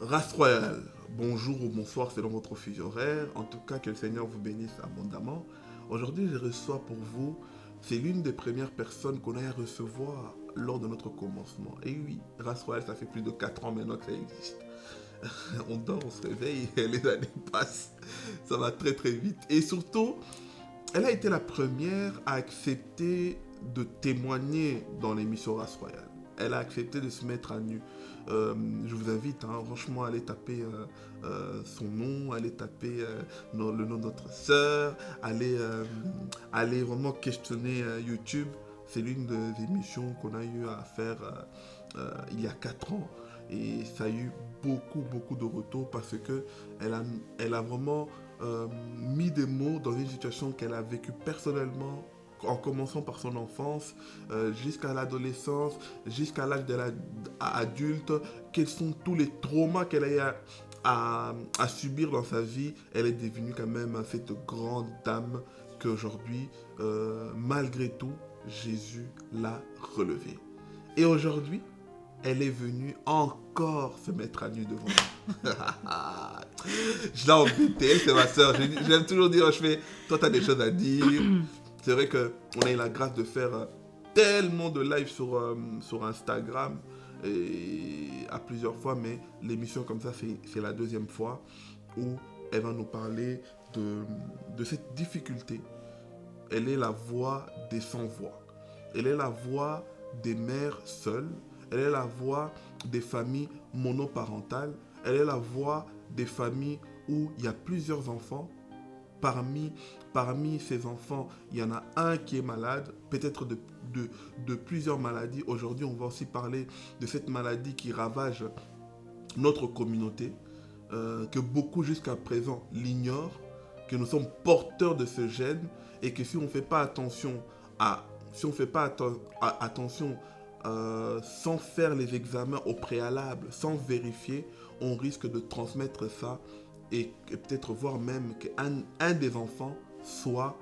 Race royale, bonjour ou bonsoir selon votre fuseau horaire. En tout cas, que le Seigneur vous bénisse abondamment. Aujourd'hui, je reçois pour vous, c'est l'une des premières personnes qu'on a à recevoir lors de notre commencement. Et oui, Race royale, ça fait plus de 4 ans maintenant que ça existe. On dort, on se réveille, et les années passent. Ça va très très vite. Et surtout, elle a été la première à accepter de témoigner dans l'émission Race Royale. Elle a accepté de se mettre à nu. Je vous invite, franchement, à aller taper son nom, aller taper le nom de notre sœur, aller vraiment questionner YouTube. C'est l'une des émissions qu'on a eu à faire il y a 4 ans. Et ça a eu beaucoup de retours parce que elle a vraiment mis des mots dans une situation qu'elle a vécue personnellement, en commençant par son enfance, jusqu'à l'adolescence, jusqu'à l'âge de l'adulte, quels sont tous les traumas qu'elle a eu à subir dans sa vie. Elle est devenue quand même cette grande dame qu'aujourd'hui, malgré tout, Jésus l'a relevée. Et aujourd'hui, elle est venue encore se mettre à nu devant moi. Je l'ai embêtée, elle c'est ma soeur. J'aime toujours dire, je fais, toi t'as des choses à dire. C'est vrai qu'on a eu la grâce de faire tellement de lives sur Instagram et à plusieurs fois, mais l'émission comme ça, c'est la deuxième fois où elle va nous parler de cette difficulté. Elle est la voix des sans-voix. Elle est la voix des mères seules. Elle est la voix des familles monoparentales. Elle est la voix des familles où il y a plusieurs enfants. Parmi ces enfants, il y en a un qui est malade, peut-être de plusieurs maladies. Aujourd'hui, on va aussi parler de cette maladie qui ravage notre communauté, que beaucoup jusqu'à présent l'ignorent, que nous sommes porteurs de ce gène et que si on ne fait pas attention si on fait pas attention sans faire les examens au préalable, sans vérifier, on risque de transmettre ça et peut-être voir même qu'un des enfants soit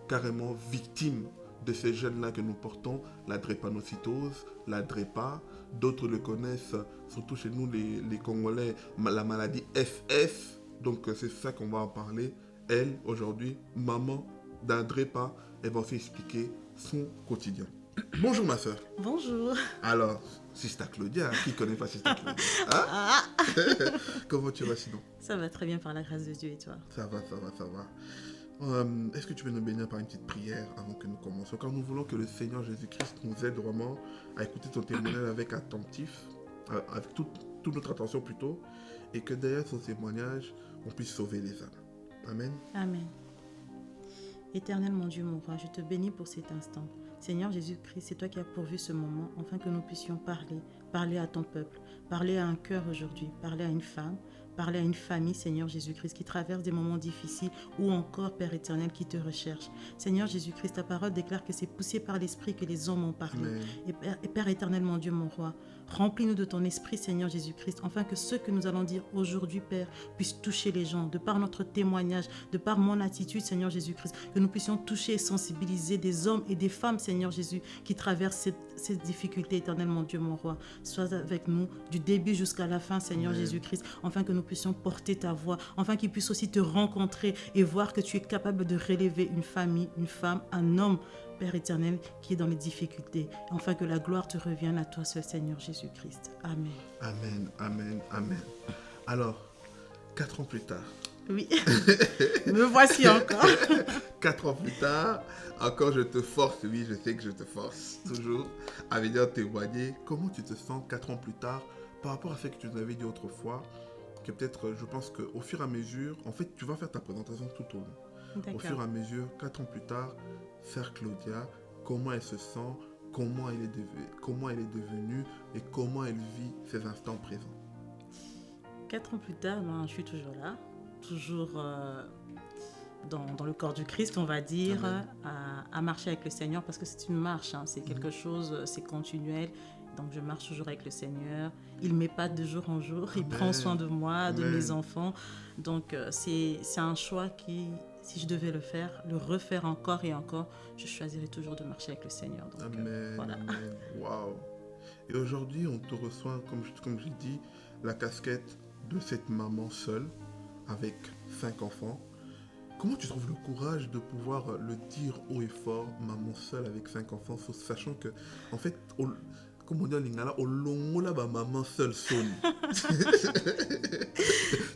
carrément victime de ces gènes-là que nous portons, la drépanocytose, la DREPA. D'autres le connaissent, surtout chez nous les Congolais, la maladie FF. Donc c'est ça qu'on va en parler. Elle, aujourd'hui, maman d'un DREPA, elle va aussi expliquer son quotidien. Bonjour ma soeur. Bonjour. Alors, Sista Claudia, qui connaît pas Sista Claudia, hein? Ah, Comment tu vas sinon? ça va très bien par la grâce de Dieu et toi? Ça va. Est-ce que tu peux nous bénir par une petite prière avant que nous commencions? Car nous voulons que le Seigneur Jésus-Christ nous aide vraiment à écouter ton témoignage avec avec toute notre attention plutôt, et que derrière son témoignage, on puisse sauver les âmes. Amen. Amen. Éternel mon Dieu, mon roi, je te bénis pour cet instant. Seigneur Jésus-Christ, c'est toi qui as pourvu ce moment afin que nous puissions parler à ton peuple, parler à un cœur aujourd'hui, parler à une femme, parler à une famille, Seigneur Jésus-Christ, qui traverse des moments difficiles ou encore, Père éternel, qui te recherche. Seigneur Jésus-Christ, ta parole déclare que c'est poussé par l'Esprit que les hommes ont parlé. Et Père éternel, mon Dieu, mon roi, remplis-nous de ton Esprit, Seigneur Jésus-Christ, afin que ce que nous allons dire aujourd'hui, Père, puisse toucher les gens, de par notre témoignage, de par mon attitude, Seigneur Jésus-Christ, que nous puissions toucher et sensibiliser des hommes et des femmes, Seigneur Jésus, qui traversent cette difficulté, éternel, mon Dieu, mon roi. Sois avec nous du début jusqu'à la fin, Seigneur Jésus-Christ, afin que nous puissions porter ta voix, afin qu'ils puissent aussi te rencontrer et voir que tu es capable de relever une famille, une femme, un homme, Père éternel, qui est dans les difficultés, afin que la gloire te revienne à toi seul, Seigneur Jésus-Christ. Amen. Amen. Alors, 4 ans plus tard. Oui, me voici encore. 4 ans plus tard, encore je te force, oui, je sais que je te force toujours à venir témoigner. Comment tu te sens 4 ans plus tard par rapport à ce que tu nous avais dit autrefois, que peut-être, je pense qu'au fur et à mesure, en fait, tu vas faire ta présentation tout au long. Au fur et à mesure, 4 ans plus tard, Sœur Claudia, comment elle se sent, comment elle est devenue et comment elle vit ces instants présents. 4 ans plus tard, je suis toujours là, toujours dans le corps du Christ, on va dire, à marcher avec le Seigneur, parce que c'est une marche, c'est quelque chose, c'est continuel. Donc je marche toujours avec le Seigneur. Il m'épate de jour en jour, il prend soin de moi, de mes enfants. Donc c'est un choix qui, si je devais le refaire encore et encore, je choisirais toujours de marcher avec le Seigneur. Donc, Amen. voilà. Amen. Waouh. Et aujourd'hui, on te reçoit, comme je dis, la casquette de cette maman seule avec 5 enfants. Comment tu trouves le courage de pouvoir le dire haut et fort, maman seule avec 5 enfants, sachant que, en fait, comme on dit en lingala, au long là, maman seule sonne.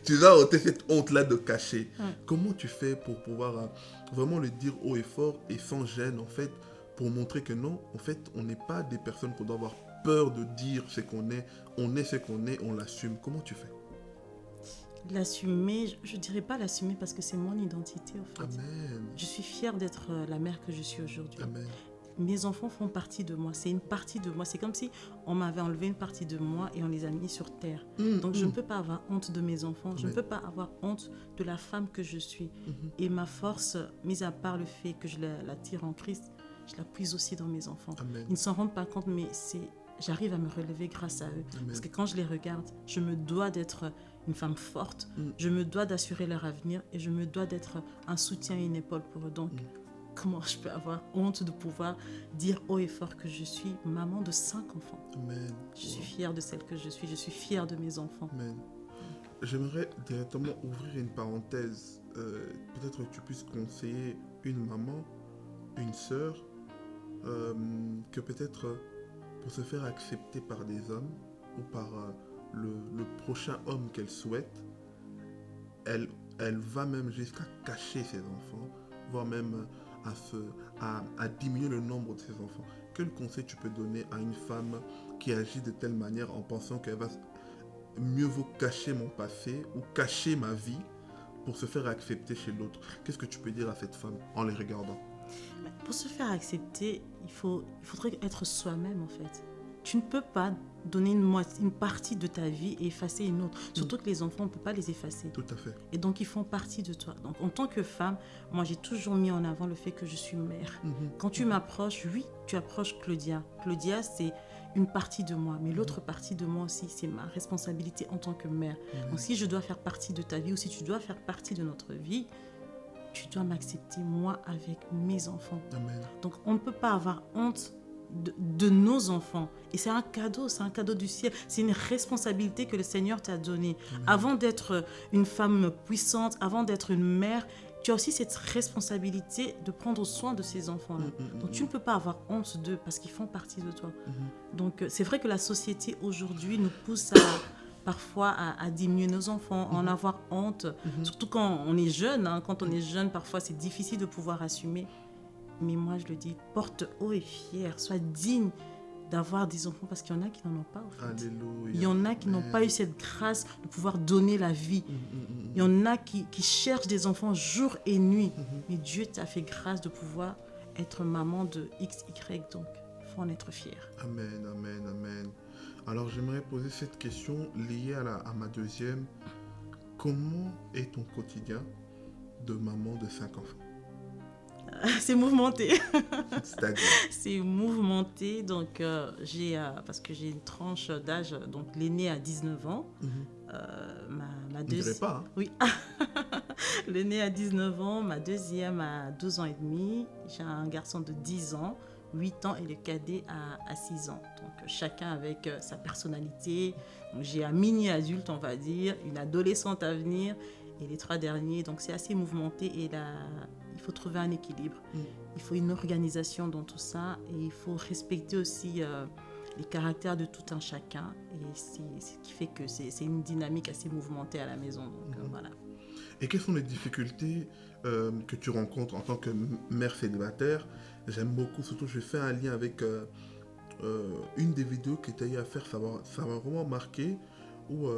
Tu dois ôter cette honte-là de cacher. Ouais. Comment tu fais pour pouvoir vraiment le dire haut et fort et sans gêne, en fait, pour montrer que non, en fait, on n'est pas des personnes qu'on doit avoir peur de dire ce qu'on est. On est ce qu'on est, on l'assume. Comment tu fais? L'assumer, je dirais pas l'assumer parce que c'est mon identité en fait. Amen. Je suis fière d'être la mère que je suis aujourd'hui. Amen. Mes enfants font partie de moi, c'est une partie de moi. C'est comme si on m'avait enlevé une partie de moi et on les a mis sur terre. Donc je ne peux pas avoir honte de mes enfants, je ne peux pas avoir honte de la femme que je suis. Et ma force, mis à part le fait que je la tire en Christ, je la puise aussi dans mes enfants. Amen. Ils ne s'en rendent pas compte, mais j'arrive à me relever grâce à eux. Amen. Parce que quand je les regarde, je me dois d'être une femme forte, je me dois d'assurer leur avenir et je me dois d'être un soutien et une épaule pour eux. Donc, comment je peux avoir honte de pouvoir dire haut et fort que je suis maman de 5 enfants. Amen. Je suis fière de celle que je suis fière de mes enfants. Amen. J'aimerais directement ouvrir une parenthèse. Peut-être que tu puisses conseiller une maman, une sœur, que peut-être pour se faire accepter par des hommes ou par le prochain homme qu'elle souhaite, elle va même jusqu'à cacher ses enfants, voire même à diminuer le nombre de ses enfants. Quel conseil tu peux donner à une femme qui agit de telle manière en pensant qu'elle va mieux vaut cacher mon passé ou cacher ma vie pour se faire accepter chez l'autre? Qu'est-ce que tu peux dire à cette femme en les regardant? Pour se faire accepter, il faudrait être soi-même en fait. Tu ne peux pas donner une partie de ta vie et effacer une autre. Surtout que les enfants, on ne peut pas les effacer. Tout à fait. Et donc, ils font partie de toi. Donc, en tant que femme, moi, j'ai toujours mis en avant le fait que je suis mère. Quand tu m'approches, oui, tu approches Claudia. Claudia, c'est une partie de moi. Mais l'autre partie de moi aussi, c'est ma responsabilité en tant que mère. Donc, si je dois faire partie de ta vie ou si tu dois faire partie de notre vie, tu dois m'accepter, moi, avec mes enfants. Amen. Donc, on ne peut pas avoir honte de nos enfants. Et c'est un cadeau du ciel. C'est une responsabilité que le Seigneur t'a donnée. Avant d'être une femme puissante, avant d'être une mère, tu as aussi cette responsabilité de prendre soin de ces enfants-là. Donc, tu ne peux pas avoir honte d'eux parce qu'ils font partie de toi. Donc, c'est vrai que la société aujourd'hui nous pousse parfois à diminuer nos enfants, à en avoir honte. Surtout quand on est jeune. Quand on est jeune, parfois, c'est difficile de pouvoir assumer. Mais moi, je le dis, porte haut et fier, sois digne d'avoir des enfants parce qu'il y en a qui n'en ont pas. En fait. Alléluia. Il y en a qui n'ont pas eu cette grâce de pouvoir donner la vie. Il y en a qui cherchent des enfants jour et nuit. Mais Dieu t'a fait grâce de pouvoir être maman de X, Y. Donc, il faut en être fier. Amen, amen, amen. Alors, j'aimerais poser cette question liée à ma deuxième. Comment est ton quotidien de maman de 5 enfants? C'est mouvementé. C'est-à-dire? C'est mouvementé. Donc, parce que j'ai une tranche d'âge. Donc, l'aîné a 19 ans. Ma Je ne dirais pas. Oui. L'aîné a 19 ans. Ma deuxième a 12 ans et demi. J'ai un garçon de 10 ans, 8 ans et le cadet à 6 ans. Donc, chacun avec sa personnalité. Donc, j'ai un mini-adulte, on va dire, une adolescente à venir et les 3 derniers. Donc, c'est assez mouvementé et il faut trouver un équilibre. Il faut une organisation dans tout ça et il faut respecter aussi les caractères de tout un chacun. Et c'est ce qui fait que c'est une dynamique assez mouvementée à la maison. Donc, voilà. Et quelles sont les difficultés que tu rencontres en tant que mère célibataire? J'aime beaucoup, surtout je fais un lien avec une des vidéos que tu as eu à faire, ça m'a vraiment marqué, où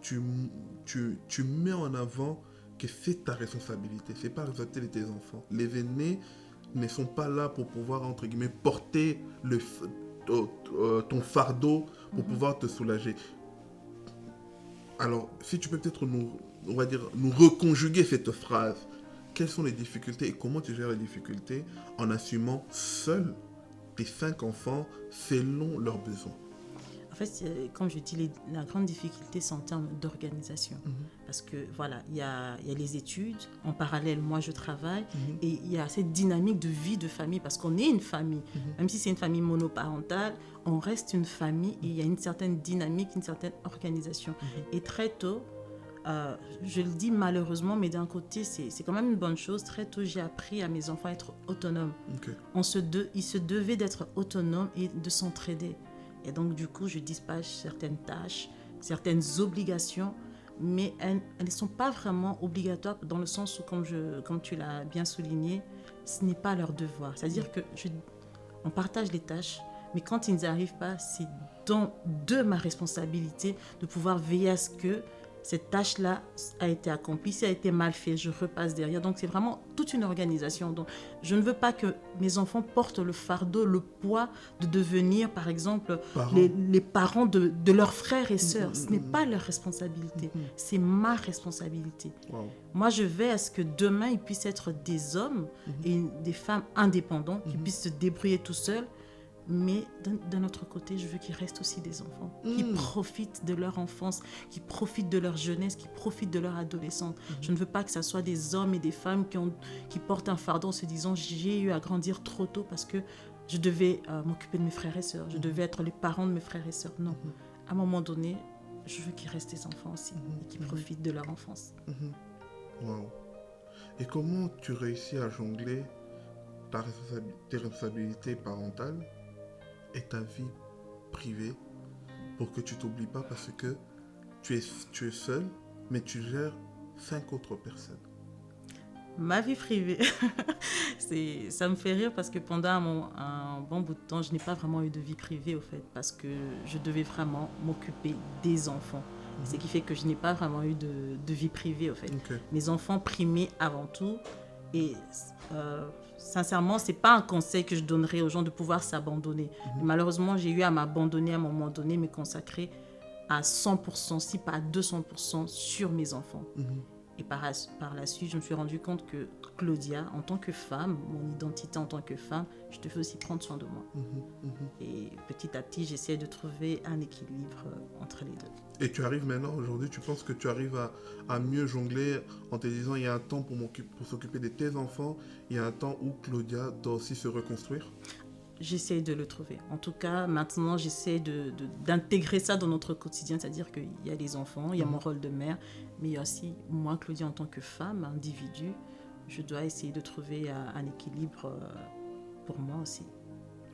tu mets en avant que c'est ta responsabilité, c'est pas la responsabilité de tes enfants. Les aînés ne sont pas là pour pouvoir, entre guillemets, porter ton fardeau pour pouvoir te soulager. Alors, si tu peux peut-être nous reconjuguer cette phrase. Quelles sont les difficultés et comment tu gères les difficultés en assumant seul tes 5 enfants selon leurs besoins? En fait, comme je dis, la grande difficulté, c'est en termes d'organisation. Parce que, voilà, il y a les études. En parallèle, moi, je travaille. Et il y a cette dynamique de vie de famille. Parce qu'on est une famille. Même si c'est une famille monoparentale, on reste une famille. Et il y a une certaine dynamique, une certaine organisation. Et très tôt, je le dis malheureusement, mais d'un côté, c'est quand même une bonne chose. Très tôt, j'ai appris à mes enfants à être autonomes. Ils se devaient d'être autonomes et de s'entraider. Et donc, du coup, je dispatche certaines tâches, certaines obligations, mais elles ne sont pas vraiment obligatoires dans le sens où, comme tu l'as bien souligné, ce n'est pas leur devoir. C'est-à-dire qu'on partage les tâches, mais quand ils n'y arrivent pas, c'est de ma responsabilité de pouvoir veiller à ce que cette tâche-là a été accomplie. Si elle a été mal faite, je repasse derrière. Donc, c'est vraiment toute une organisation. Donc, je ne veux pas que mes enfants portent le fardeau, le poids de devenir, par exemple, les parents de leurs frères et sœurs. Ce n'est pas leur responsabilité. C'est ma responsabilité. Wow. Moi, je vais à ce que demain, ils puissent être des hommes et des femmes indépendants, qui puissent se débrouiller tout seuls. Mais d'un autre côté, je veux qu'ils restent aussi des enfants, qui profitent de leur enfance, qui profitent de leur jeunesse, qui profitent de leur adolescence. Je ne veux pas que ce soit des hommes et des femmes qui portent un fardeau en se disant « j'ai eu à grandir trop tôt parce que je devais m'occuper de mes frères et sœurs, je devais être les parents de mes frères et sœurs. » Non, à un moment donné, je veux qu'ils restent des enfants aussi et qu'ils profitent de leur enfance. Wow. Et comment tu réussis à jongler tes responsabilités parentales et ta vie privée pour que tu t'oublies pas, parce que tu es seul, mais tu gères 5 autres personnes. Ma vie privée, ça me fait rire parce que pendant un bon bout de temps, je n'ai pas vraiment eu de vie privée au fait, parce que je devais vraiment m'occuper des enfants. Ce qui fait que je n'ai pas vraiment eu de vie privée au fait. Mes enfants primaient avant tout. Et sincèrement, ce n'est pas un conseil que je donnerais aux gens de pouvoir s'abandonner. Malheureusement, j'ai eu à m'abandonner à un moment donné, me consacrer à 100%, si pas à 200% sur mes enfants. Et par la suite, je me suis rendu compte que Claudia, en tant que femme, mon identité en tant que femme, je devais aussi prendre soin de moi. Et petit à petit, j'essaie de trouver un équilibre entre les deux. Et tu arrives maintenant, aujourd'hui, tu penses que tu arrives à mieux jongler en te disant il y a un temps pour s'occuper de tes enfants, il y a un temps où Claudia doit aussi se reconstruire? J'essaie de le trouver. En tout cas, maintenant, j'essaie d'intégrer ça dans notre quotidien, c'est-à-dire qu'il y a les enfants, il y a mon rôle de mère, mais il y a aussi moi, Claudia, en tant que femme, individu, je dois essayer de trouver un équilibre pour moi aussi.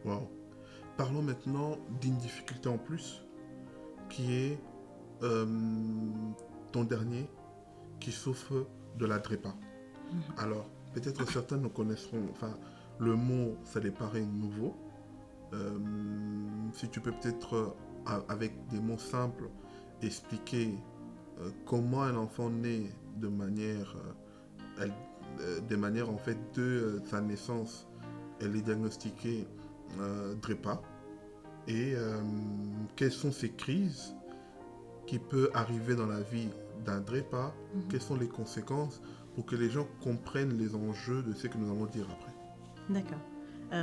Wow. Parlons maintenant d'une difficulté en plus, qui est ton dernier, qui souffre de la DREPA. Alors, peut-être certains ne connaîtront, le mot, ça les paraît nouveau. Si tu peux peut-être, avec des mots simples, expliquer comment un enfant naît de manière en fait de sa naissance, elle est diagnostiquée DREPA, et quelles sont ces crises qui peuvent arriver dans la vie d'un DREPA, quelles sont les conséquences, pour que les gens comprennent les enjeux de ce que nous allons dire après. D'accord.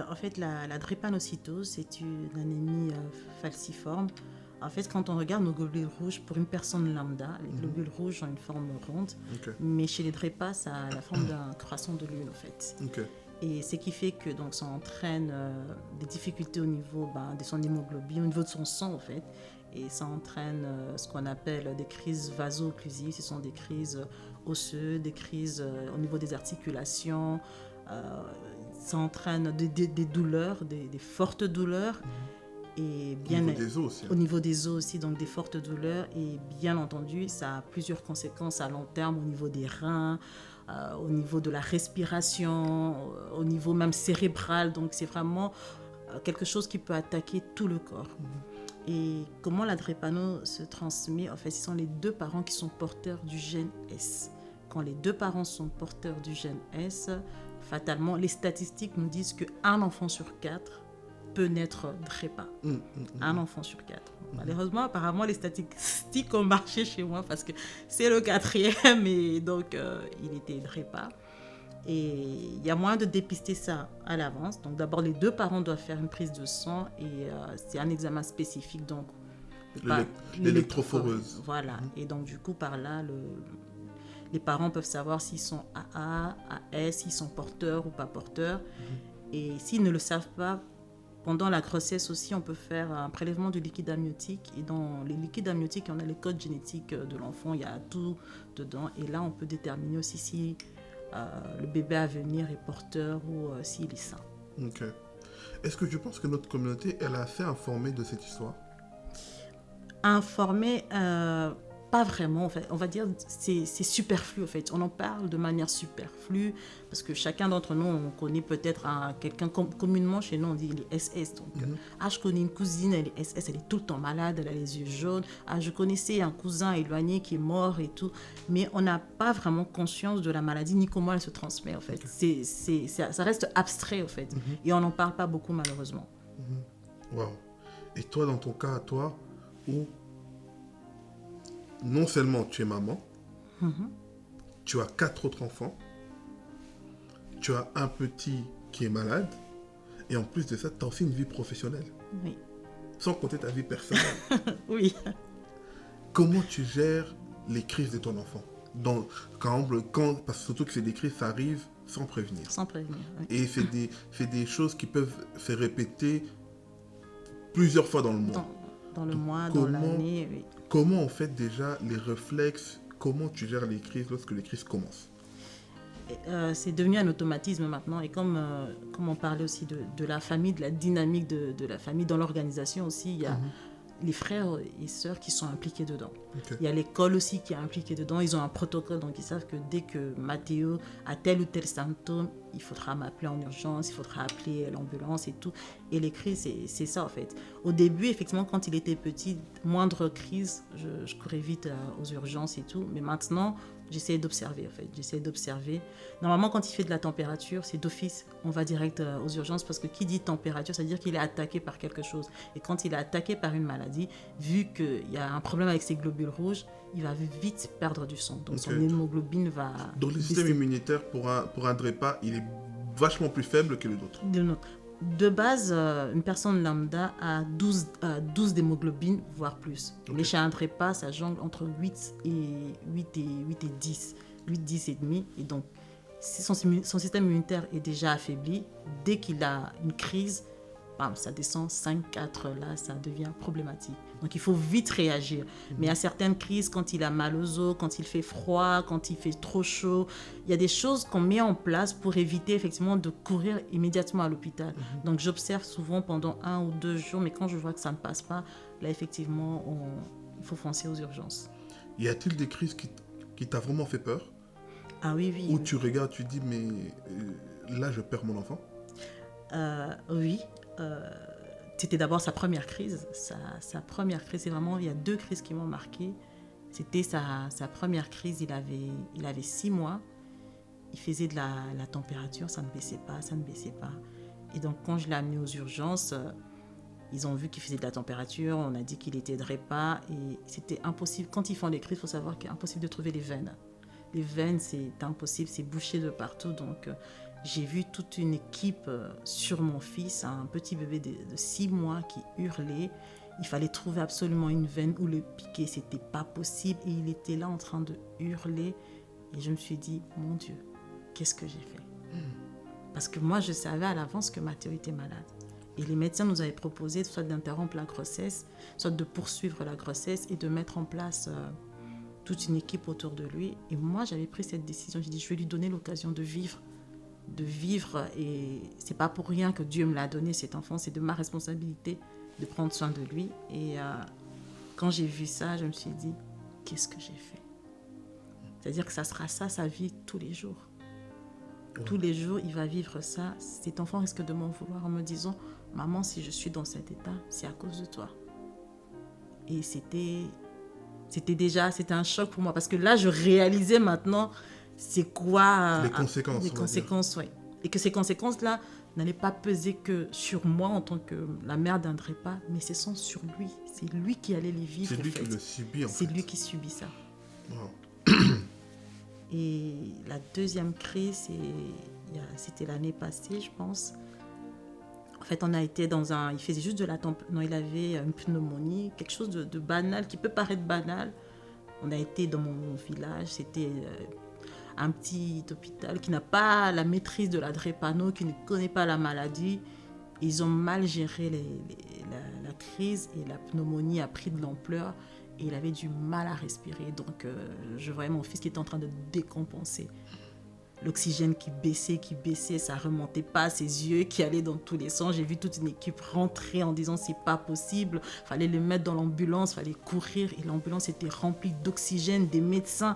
En fait, la drépanocytose, c'est une anémie falciforme. En fait, quand on regarde nos globules rouges, pour une personne lambda, les globules rouges ont une forme ronde, mais chez les drépas, ça a la forme d'un croissant de lune, en fait. Et ce qui fait que donc, ça entraîne des difficultés au niveau de son hémoglobine, au niveau de son sang, en fait. Et ça entraîne ce qu'on appelle des crises vaso-occlusives. Ce sont des crises osseuses, des crises au niveau des articulations. Ça entraîne des douleurs, des fortes douleurs. Et bien, au niveau des os aussi. Au niveau des os aussi, donc des fortes douleurs. Et bien entendu, ça a plusieurs conséquences à long terme au niveau des reins, au niveau de la respiration, au niveau même cérébral. Donc c'est vraiment quelque chose qui peut attaquer tout le corps. Et comment la drépano se transmet? En fait, ce sont les deux parents qui sont porteurs du gène S. Quand les deux parents sont porteurs du gène S, fatalement, les statistiques nous disent qu'un enfant sur 4 peut naître DREPA. Un enfant sur 4. Malheureusement, apparemment, les statistiques ont marché chez moi parce que c'est le 4e et donc il était DREPA. Et il y a moyen de dépister ça à l'avance. Donc d'abord, les deux parents doivent faire une prise de sang et c'est un examen spécifique. Donc L'électrophoreuse. Voilà. Et donc, du coup, par là, les parents peuvent savoir s'ils sont AA, AS, s'ils sont porteurs ou pas porteurs. Et s'ils ne le savent pas, pendant la grossesse aussi, on peut faire un prélèvement de liquide amniotique. Et dans les liquides amniotiques, on a les codes génétiques de l'enfant, il y a tout dedans. Et là, on peut déterminer aussi si le bébé à venir est porteur ou s'il est sain. Ok. Est-ce que tu penses que notre communauté, elle est assez informée de cette histoire? Informée, pas vraiment, en fait. On va dire c'est superflu, en fait. On en parle de manière superflue parce que chacun d'entre nous, on connaît peut-être quelqu'un, communément chez nous, on dit il est SS. Donc, je connais une cousine, elle est SS, elle est tout le temps malade, elle a les yeux jaunes. Je connaissais un cousin éloigné qui est mort et tout. Mais on n'a pas vraiment conscience de la maladie ni comment elle se transmet, en fait. Ça reste abstrait, en fait. Et on n'en parle pas beaucoup, malheureusement. Wow. Et toi, dans ton cas, à toi, où non seulement tu es maman, tu as 4 autres enfants, tu as un petit qui est malade, et en plus de ça, tu as aussi une vie professionnelle. Oui. Sans compter ta vie personnelle. Oui. Comment tu gères les crises de ton enfant? Parce que surtout que c'est des crises, ça arrive sans prévenir. Sans prévenir, oui. Et c'est des choses qui peuvent se répéter plusieurs fois dans le mois. Dans le mois, dans l'année, oui. Comment on fait déjà les réflexes? Comment tu gères les crises lorsque les crises commencent? C'est devenu un automatisme maintenant. Et comme on parlait aussi de la famille, de la dynamique de la famille, dans l'organisation aussi, il y a les frères et sœurs qui sont impliqués dedans. Okay. Il y a l'école aussi qui est impliquée dedans. Ils ont un protocole, donc ils savent que dès que Mathéo a tel ou tel symptôme, il faudra m'appeler en urgence, il faudra appeler l'ambulance et tout. Et les crises, c'est ça en fait. Au début, effectivement, quand il était petit, moindre crise, je courais vite aux urgences et tout. Mais maintenant, j'essaie d'observer en fait. J'essaie d'observer. Normalement, quand il fait de la température, c'est d'office. On va direct aux urgences parce que qui dit température, ça veut dire qu'il est attaqué par quelque chose. Et quand il est attaqué par une maladie, vu qu'il y a un problème avec ses globules rouges, il va vite perdre du sang. Donc son hémoglobine va... Donc le système immunitaire pour un DREPA, il est vachement plus faible que le nôtre. De base, une personne lambda a 12 d'hémoglobine, voire plus. Okay. Mais chez un DREPA, ça jongle entre 8 et 10. 8, 10 et demi. Et donc, si son système immunitaire est déjà affaibli, dès qu'il a une crise, bam, ça descend 5, 4, là, ça devient problématique. Donc, il faut vite réagir. Mais à certaines crises, quand il a mal aux os, quand il fait froid, quand il fait trop chaud, il y a des choses qu'on met en place pour éviter effectivement de courir immédiatement à l'hôpital. Donc, j'observe souvent pendant 1 ou 2 jours, mais quand je vois que ça ne passe pas, là, effectivement, il faut foncer aux urgences. Y a-t-il des crises qui t'a vraiment fait peur? Ah oui, oui. Où tu regardes, tu dis, mais là, je perds mon enfant? Oui. C'était d'abord sa première crise. Sa première crise, c'est vraiment, il y a 2 crises qui m'ont marqué. C'était sa première crise, il avait 6 mois. Il faisait de la température, ça ne baissait pas. Et donc, quand je l'ai amené aux urgences, ils ont vu qu'il faisait de la température, on a dit qu'il était DREPA et c'était impossible. Quand ils font les crises, il faut savoir qu'il est impossible de trouver les veines. Les veines, c'est impossible, c'est bouché de partout. Donc, j'ai vu toute une équipe sur mon fils, un petit bébé de 6 mois qui hurlait. Il fallait trouver absolument une veine où le piquer, c'était pas possible. Et il était là en train de hurler. Et je me suis dit, mon Dieu, qu'est-ce que j'ai fait? Parce que moi, je savais à l'avance que Mathéo était malade. Et les médecins nous avaient proposé soit d'interrompre la grossesse, soit de poursuivre la grossesse et de mettre en place toute une équipe autour de lui. Et moi, j'avais pris cette décision. J'ai dit, je vais lui donner l'occasion de vivre. Et c'est pas pour rien que Dieu me l'a donné, cet enfant. C'est de ma responsabilité de prendre soin de lui. Et quand j'ai vu ça, je me suis dit, qu'est-ce que j'ai fait? C'est-à-dire que ça sera ça, sa vie, tous les jours. Ouais. Tous les jours, il va vivre ça. Cet enfant risque de m'en vouloir en me disant, maman, si je suis dans cet état, c'est à cause de toi. Et c'était un choc pour moi. Parce que là, je réalisais maintenant, c'est quoi... les conséquences. Les conséquences, oui. Et que ces conséquences-là n'allaient pas peser que sur moi en tant que la mère d'un DREPA, mais ce sont sur lui. C'est lui qui allait les vivre. C'est lui qui le subit, en fait. C'est lui qui subit ça. Wow. Et la deuxième crise, c'était l'année passée, je pense. En fait, on a été dans un... Il faisait juste de la non, il avait une pneumonie, quelque chose de banal, qui peut paraître banal. On a été dans mon village, c'était un petit hôpital qui n'a pas la maîtrise de la drépano, qui ne connaît pas la maladie. Ils ont mal géré la crise et la pneumonie a pris de l'ampleur et il avait du mal à respirer. Donc, je voyais mon fils qui était en train de décompenser. L'oxygène qui baissait, ça remontait pas, ses yeux qui allaient dans tous les sens. J'ai vu toute une équipe rentrer en disant c'est pas possible, fallait le mettre dans l'ambulance, fallait courir et l'ambulance était remplie d'oxygène, des médecins.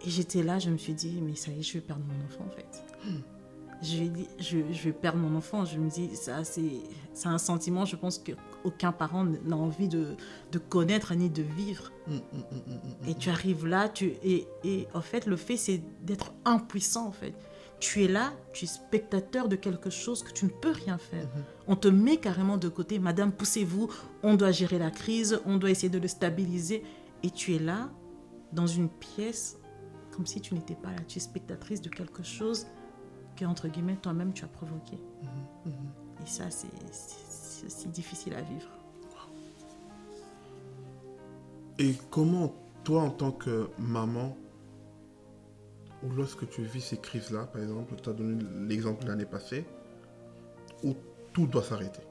Et j'étais là, je me suis dit mais ça y est, je vais perdre mon enfant en fait. Je vais perdre mon enfant. Je me dis ça c'est un sentiment, je pense qu'aucun parent n'a envie de connaître ni de vivre. Et tu arrives là, et en fait le fait c'est d'être impuissant en fait. Tu es là, tu es spectateur de quelque chose que tu ne peux rien faire. On te met carrément de côté, madame poussez-vous, on doit gérer la crise, on doit essayer de le stabiliser. Et tu es là, dans une pièce, comme si tu n'étais pas là. Tu es spectatrice de quelque chose que, entre guillemets, toi-même, tu as provoqué. Et ça, c'est si difficile à vivre. Et comment, toi, en tant que maman, ou lorsque tu vis ces crises-là, par exemple, tu as donné l'exemple de l'année passée, où tout doit s'arrêter.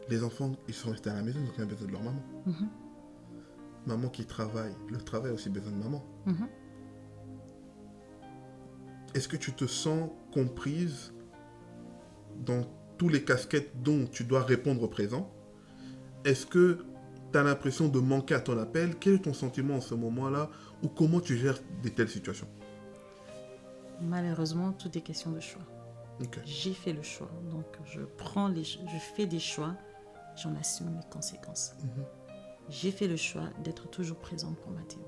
Les enfants, ils sont restés à la maison, ils n'ont rien besoin de leur maman. Maman qui travaille, le travail a aussi besoin de maman. Est-ce que tu te sens comprise dans tous les casquettes dont tu dois répondre au présent? Est-ce que tu as l'impression de manquer à ton appel? Quel est ton sentiment en ce moment-là? Ou comment tu gères de telles situations? Malheureusement, tout est question de choix. Okay. J'ai fait le choix. Donc, je fais des choix, j'en assume les conséquences. J'ai fait le choix d'être toujours présente pour Mathéo.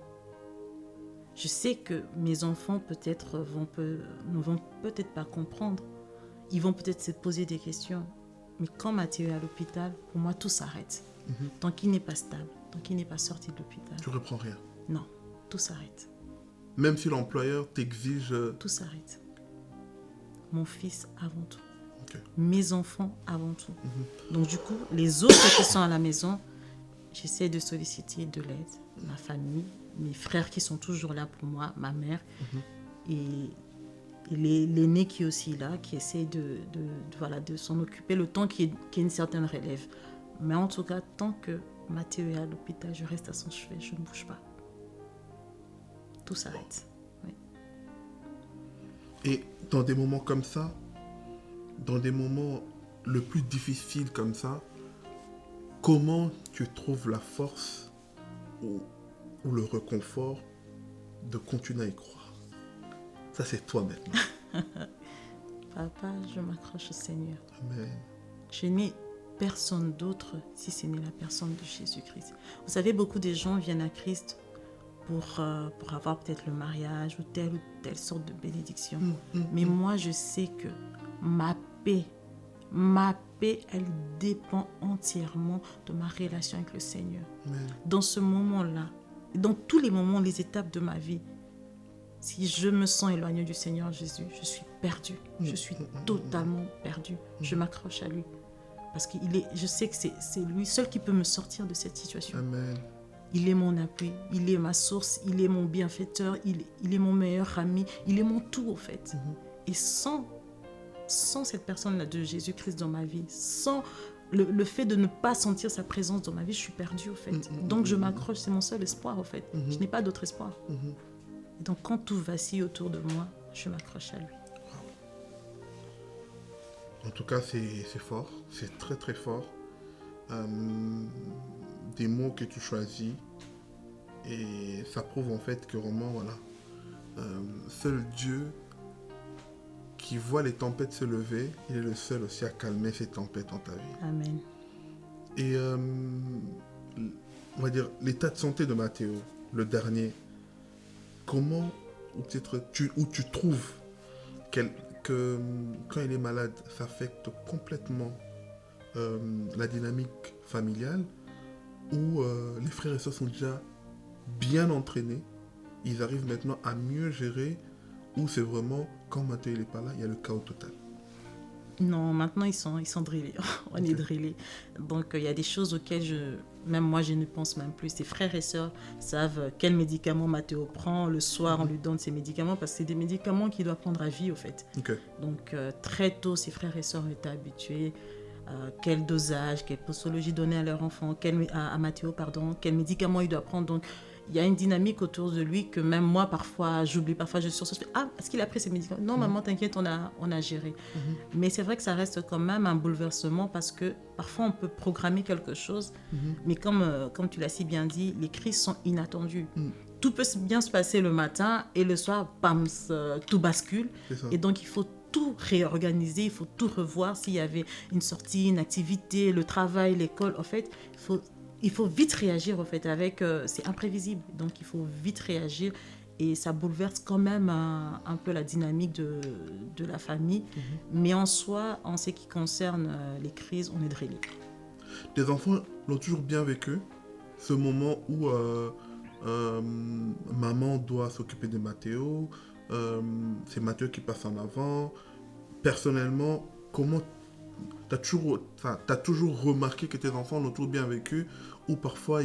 Je sais que mes enfants peut-être ne vont peut-être pas comprendre. Ils vont peut-être se poser des questions. Mais quand Mathéo est à l'hôpital, pour moi, tout s'arrête. Tant qu'il n'est pas stable, tant qu'il n'est pas sorti de l'hôpital. Tu reprends rien? Non, tout s'arrête. Même si l'employeur t'exige... Tout s'arrête. Mon fils avant tout. Okay. Mes enfants avant tout. Donc du coup, les autres qui sont à la maison, j'essaie de solliciter de l'aide. Ma famille, mes frères qui sont toujours là pour moi, ma mère, et l'aîné qui est aussi là, qui essaie de s'en occuper le temps qu'il y ait une certaine relève. Mais en tout cas, tant que Mathéo est à l'hôpital, je reste à son chevet, je ne bouge pas. Tout s'arrête. Oui. Et dans des moments comme ça, dans des moments le plus difficiles comme ça, comment tu trouves la force ou le réconfort de continuer à y croire? Ça, c'est toi maintenant. Papa, je m'accroche au Seigneur. Amen. Je n'ai personne d'autre si ce n'est la personne de Jésus-Christ. Vous savez, beaucoup de gens viennent à Christ pour avoir peut-être le mariage ou telle sorte de bénédiction. Mais moi, je sais que ma paix, elle dépend entièrement de ma relation avec le Seigneur. Amen. Dans ce moment-là, dans tous les moments, les étapes de ma vie, si je me sens éloignée du Seigneur Jésus, je suis perdue. Je suis totalement perdue. Je m'accroche à lui. Parce que je sais que c'est lui seul qui peut me sortir de cette situation. Amen. Il est mon appui, il est ma source, il est mon bienfaiteur, il est mon meilleur ami, il est mon tout, en fait. Et sans cette personne-là de Jésus-Christ dans ma vie, sans le fait de ne pas sentir sa présence dans ma vie, je suis perdue, en fait. Donc je m'accroche, c'est mon seul espoir, en fait. Je n'ai pas d'autre espoir. Et donc quand tout vacille autour de moi, je m'accroche à lui. En tout cas, c'est fort, c'est très très fort. Des mots que tu choisis, et ça prouve en fait que vraiment, voilà, seul Dieu qui voit les tempêtes se lever, il est le seul aussi à calmer ces tempêtes dans ta vie. Amen. Et on va dire l'état de santé de Mathéo, le dernier, comment, ou peut-être où tu trouves que quand il est malade, ça affecte complètement la dynamique familiale, où les frères et sœurs sont déjà bien entraînés, ils arrivent maintenant à mieux gérer, où c'est vraiment, quand Mathéo n'est pas là, il y a le chaos total. Non, maintenant ils sont drillés. On est drillés. Donc il y a des choses auxquelles même moi je ne pense même plus. Ses frères et sœurs savent quels médicaments Mathéo prend. Le soir, on lui donne ses médicaments parce que c'est des médicaments qu'il doit prendre à vie au fait. Donc très tôt, ses frères et sœurs étaient habitués. Quel dosage, quelle posologie donner à leur enfant, à Mathéo, pardon, quel médicament il doit prendre. Donc il y a une dynamique autour de lui que même moi, parfois, j'oublie. Parfois, je sursaute. Ah, est-ce qu'il a pris ses médicaments? Non, maman, t'inquiète, on a géré. Mais c'est vrai que ça reste quand même un bouleversement parce que parfois, on peut programmer quelque chose. Mais comme tu l'as si bien dit, les crises sont inattendues. Tout peut bien se passer le matin et le soir, bam, tout bascule. Et donc, il faut tout réorganiser, il faut tout revoir. S'il y avait une sortie, une activité, le travail, l'école, en fait, il faut vite réagir, en fait, c'est imprévisible. Donc, il faut vite réagir et ça bouleverse quand même un peu la dynamique de la famille. Mais en soi, en ce qui concerne les crises, on est drillé. Tes enfants l'ont toujours bien vécu, ce moment où maman doit s'occuper de Mathéo, c'est Mathéo qui passe en avant. Personnellement, comment t'as toujours remarqué que tes enfants l'ont toujours bien vécu ou parfois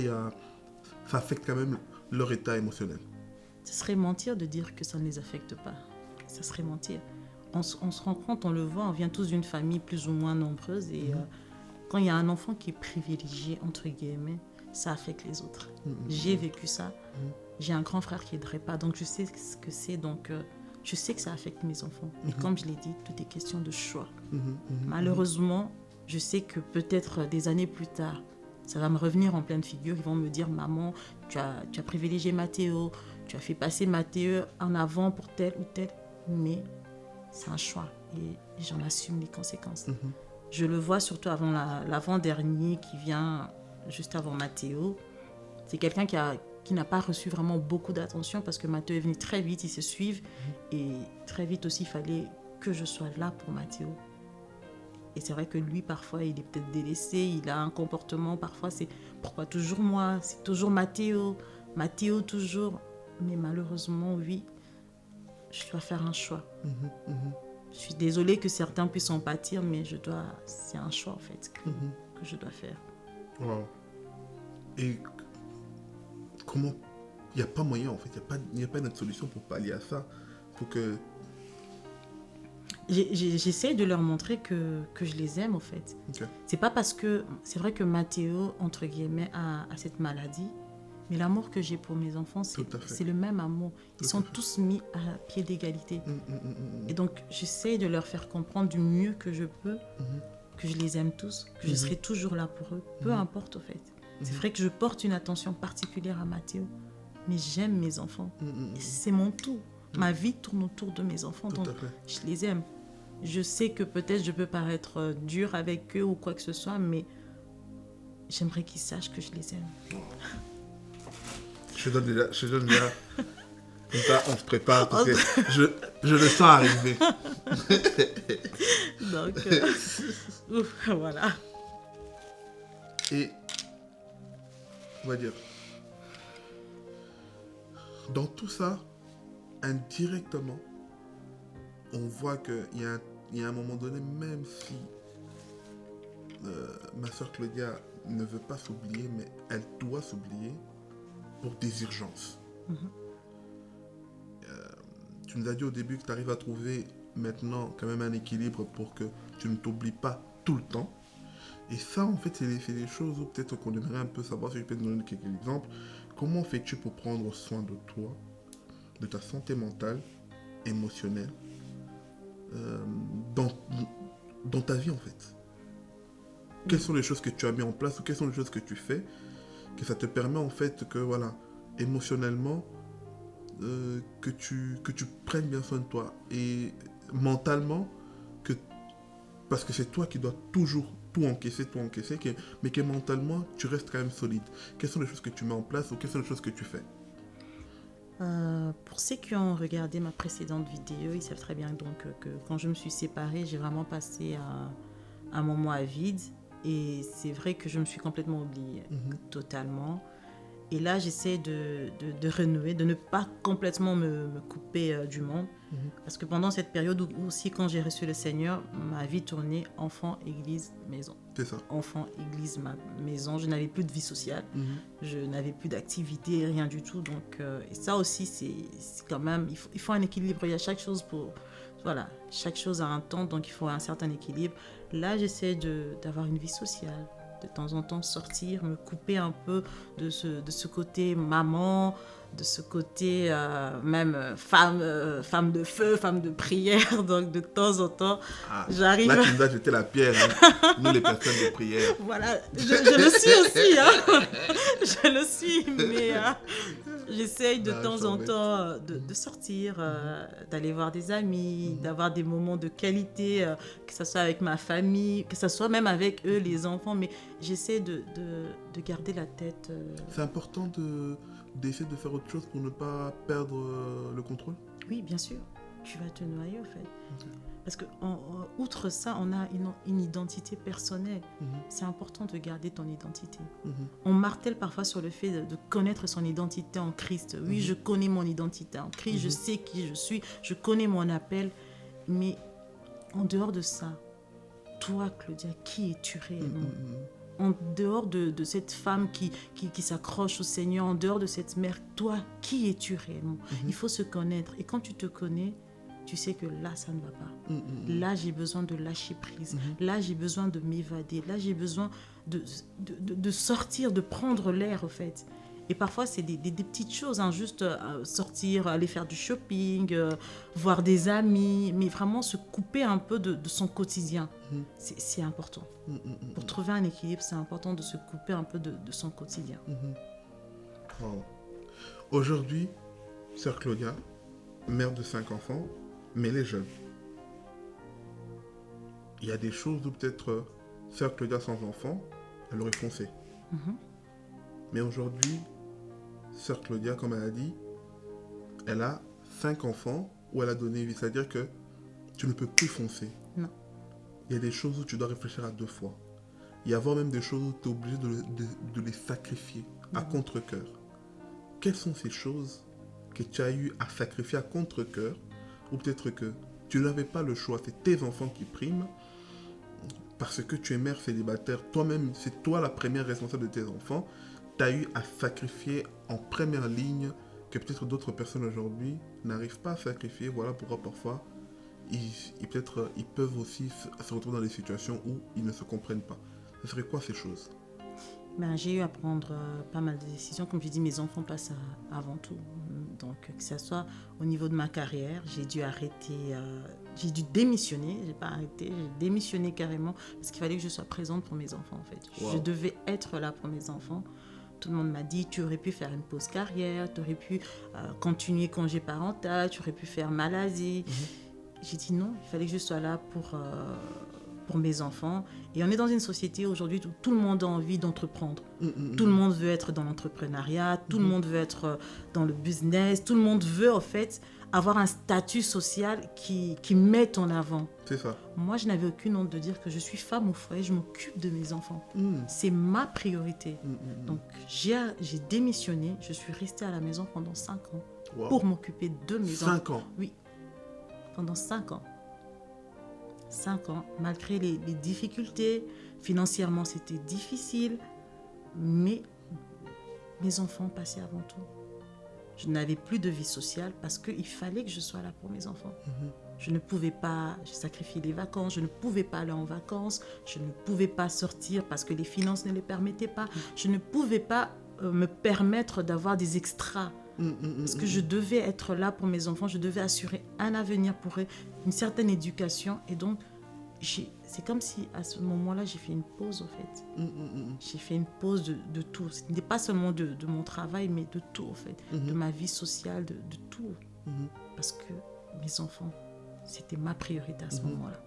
ça affecte quand même leur état émotionnel? Ce serait mentir de dire que ça ne les affecte pas. Ça serait mentir. On se rend compte, on le voit, on vient tous d'une famille plus ou moins nombreuse et quand il y a un enfant qui est privilégié, entre guillemets, ça affecte les autres. J'ai vécu ça. J'ai un grand frère qui est DREPA, donc je sais ce que c'est. Donc je sais que ça affecte mes enfants. Et comme je l'ai dit, tout est question de choix. Malheureusement, je sais que peut-être des années plus tard, ça va me revenir en pleine figure. Ils vont me dire, maman, tu as privilégié Mathéo, tu as fait passer Mathéo en avant pour tel ou tel. Mais c'est un choix et j'en assume les conséquences. Je le vois surtout avant l'avant-dernier qui vient juste avant Mathéo. C'est quelqu'un qui n'a pas reçu vraiment beaucoup d'attention parce que Mathéo est venu très vite, ils se suivent. Et très vite aussi, il fallait que je sois là pour Mathéo. Et c'est vrai que lui, parfois, il est peut-être délaissé, il a un comportement, parfois c'est pourquoi toujours moi, c'est toujours Mathéo toujours. Mais malheureusement, oui, je dois faire un choix. Je suis désolée que certains puissent en pâtir, mais c'est un choix en fait que je dois faire. Wow. Et comment... Il n'y a pas moyen en fait, il n'y a pas une autre solution pour pallier à ça. Faut que... J'essaie de leur montrer que je les aime en fait. C'est pas parce que... C'est vrai que Mathéo, entre guillemets, a cette maladie, mais l'amour que j'ai pour mes enfants, c'est le même amour. Ils sont tous mis à pied d'égalité. Et donc, j'essaie de leur faire comprendre du mieux que je peux que je les aime tous, que je serai toujours là pour eux, peu importe au fait. C'est vrai que je porte une attention particulière à Mathéo, mais j'aime mes enfants. Et c'est mon tout. Ma vie tourne autour de mes enfants, donc je les aime. Je sais que peut-être je peux paraître dure avec eux ou quoi que ce soit, mais j'aimerais qu'ils sachent que je les aime. Je donne déjà. Comme ça, on se prépare parce que je le sens arriver. Donc, voilà. Et, on va dire, dans tout ça, indirectement, on voit qu'il y a un moment donné, même si ma soeur Claudia ne veut pas s'oublier, mais elle doit s'oublier pour des urgences. Tu nous as dit au début que tu arrives à trouver maintenant quand même un équilibre pour que tu ne t'oublies pas tout le temps. Et ça, en fait, c'est des choses où peut-être qu'on aimerait un peu savoir, si je peux te donner quelques exemples. Comment fais-tu pour prendre soin de toi, de ta santé mentale, émotionnelle, dans ta vie, en fait? Quelles sont les choses que tu as mis en place ou quelles sont les choses que tu fais que ça te permet, en fait, que, voilà, émotionnellement, que tu prennes bien soin de toi et mentalement, parce que c'est toi qui dois toujours tout encaisser, mais que mentalement, tu restes quand même solide. Quelles sont les choses que tu mets en place ou quelles sont les choses que tu fais? Pour ceux qui ont regardé ma précédente vidéo, ils savent très bien donc que quand je me suis séparée, j'ai vraiment passé un moment à vide. Et c'est vrai que je me suis complètement oubliée, totalement. Et là, j'essaie de renouer, de ne pas complètement me couper du monde. Parce que pendant cette période où aussi, quand j'ai reçu le Seigneur, ma vie tournait enfant, église, maison. C'est ça. Enfant, église, maison. Je n'avais plus de vie sociale. Je n'avais plus d'activité, rien du tout. Donc, et ça aussi, c'est quand même... Il faut un équilibre. Il y a chaque chose pour... Voilà, chaque chose a un temps, donc il faut un certain équilibre. Là, j'essaie d'avoir une vie sociale. De temps en temps, sortir, me couper un peu de ce côté maman, de ce côté même femme de feu, femme de prière. Donc, de temps en temps, j'arrive... Là, tu nous as jeté la pierre, hein. Nous, les personnes de prière. Voilà, je le suis aussi, hein. Je le suis, mais j'essaye de temps en temps de sortir, d'aller voir des amis, d'avoir des moments de qualité, que ce soit avec ma famille, que ce soit même avec eux, les enfants, mais j'essaie de garder la tête... C'est important d'essayer de faire autre chose pour ne pas perdre le contrôle? Oui, bien sûr. Tu vas te noyer, en fait. Parce que, outre ça, on a une identité personnelle. C'est important de garder ton identité. On martèle parfois sur le fait de connaître son identité en Christ. Oui, je connais mon identité en Christ, je sais qui je suis, je connais mon appel. Mais en dehors de ça, toi, Claudia, qui es-tu réellement? En dehors de cette femme qui s'accroche au Seigneur, en dehors de cette mère, toi, qui es-tu réellement? Il faut se connaître. Et quand tu te connais, tu sais que là, ça ne va pas. Là, j'ai besoin de lâcher prise. Là, j'ai besoin de m'évader. Là, j'ai besoin de sortir, de prendre l'air, au fait. Et parfois, c'est des petites choses, hein, juste sortir, aller faire du shopping, voir des amis, mais vraiment se couper un peu de son quotidien. C'est important. Pour trouver un équilibre, c'est important de se couper un peu de son quotidien. Wow. Aujourd'hui, sœur Claudia, mère de 5 enfants, mais les jeunes. Il y a des choses où peut-être sœur Claudia sans enfants, elle aurait foncé. Mais aujourd'hui, sœur Claudia, comme elle a dit, elle a 5 enfants où elle a donné vie. C'est-à-dire que tu ne peux plus foncer. Non. Il y a des choses où tu dois réfléchir à 2 fois. Il y a même des choses où tu es obligé de les sacrifier à contre-cœur. Quelles sont ces choses que tu as eu à sacrifier à contre-cœur, ou peut-être que tu n'avais pas le choix, c'est tes enfants qui priment, parce que tu es mère célibataire, toi-même, c'est toi la première responsable de tes enfants, tu as eu à sacrifier en première ligne que peut-être d'autres personnes aujourd'hui n'arrivent pas à sacrifier. Voilà pourquoi parfois ils peuvent aussi se retrouver dans des situations où ils ne se comprennent pas. Ce serait quoi ces choses? J'ai eu à prendre pas mal de décisions. Comme je dis, mes enfants passent avant tout. Donc, que ce soit au niveau de ma carrière, j'ai dû arrêter, j'ai dû démissionner. Je n'ai pas arrêté, j'ai démissionné carrément parce qu'il fallait que je sois présente pour mes enfants, en fait. Wow. Je devais être là pour mes enfants. Tout le monde m'a dit, tu aurais pu faire une pause carrière, tu aurais pu continuer congé parental, tu aurais pu faire maladie. J'ai dit non, il fallait que je sois là pour mes enfants. Et on est dans une société aujourd'hui où tout le monde a envie d'entreprendre. Tout le monde veut être dans l'entrepreneuriat, tout le monde veut être dans le business, tout le monde veut en fait avoir un statut social qui met en avant. C'est ça. Moi, je n'avais aucune honte de dire que je suis femme au foyer, je m'occupe de mes enfants. C'est ma priorité. Donc, j'ai démissionné, je suis restée à la maison pendant 5 ans pour m'occuper de mes enfants. 5 ans? Oui, pendant 5 ans. 5 ans, malgré les difficultés, financièrement c'était difficile, mais mes enfants passaient avant tout. Je n'avais plus de vie sociale parce qu'il fallait que je sois là pour mes enfants. Je ne pouvais pas, j'ai sacrifié les vacances, je ne pouvais pas aller en vacances, je ne pouvais pas sortir parce que les finances ne les permettaient pas, je ne pouvais pas me permettre d'avoir des extras. Parce que je devais être là pour mes enfants, je devais assurer un avenir pour eux, une certaine éducation. Et donc, c'est comme si à ce moment-là, j'ai fait une pause, en fait. J'ai fait une pause de tout. Ce n'était pas seulement de mon travail, mais de tout, en fait. De ma vie sociale, de tout. Parce que mes enfants, c'était ma priorité à ce moment-là.